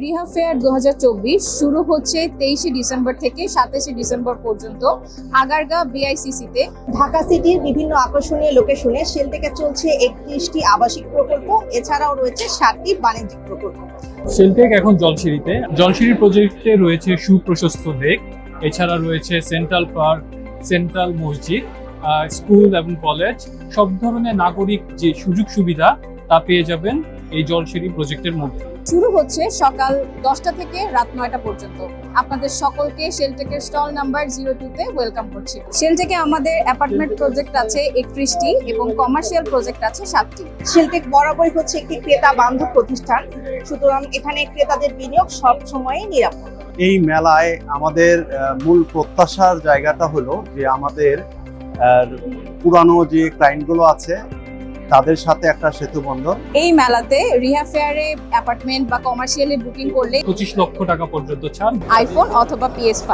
Riha fair 2024 শুরু হচ্ছে 23শে December থেকে 27শে ডিসেম্বর পর্যন্ত আগারগাঁও বিআইসিসি তে। ঢাকা সিটির বিভিন্ন আকর্ষণীয় লোকেশনে শেলটেকে চলছে 31টি আবাসিক প্রকল্প, এছাড়াও রয়েছে 7টি বাণিজ্যিক প্রকল্প। শেলটেক এখন জলসিঁড়িতে। জলসিঁড়ি প্রজেক্টে রয়েছে সুপ্রশস্ত লেক, এছাড়া রয়েছে সেন্ট্রাল পার্ক, সেন্ট্রাল মসজিদ, স্কুল এবং কলেজ। সব ধরনের নাগরিক যে সুযোগ সুবিধা তা পেয়ে যাবেন এই জলসিঁড়ি প্রজেক্টের মধ্যে। শুরু হচ্ছে সকাল 10টা থেকে রাত 9টা পর্যন্ত। আপনাদের সকলকে শেলটেকের স্টল নাম্বার 02 তে ওয়েলকাম করছি। শেলটেকে আমাদের অ্যাপার্টমেন্ট প্রজেক্ট আছে 31টি এবং কমার্শিয়াল প্রজেক্ট আছে 7টি। শেলটেক বরাবরই হচ্ছে একটি ক্রেতা বান্ধব প্রতিষ্ঠান, সুতরাং এখানে ক্রেতাদের বিনিয়োগ সব সময়ই নিরাপদ। এই মেলায় আমাদের মূল প্রত্যাশার জায়গাটা হলো যে আমাদের পুরানো যে ক্লায়েন্টগুলো আছে তাদের সাথে একটা সেতু বন্ধন। এই মেলাতে রিহা ফেয়ারে অ্যাপার্টমেন্ট বা কমার্শিয়ালে বুকিং করলে 25 লক্ষ টাকা পর্যন্ত ছাড়। আইফোন অথবা PS5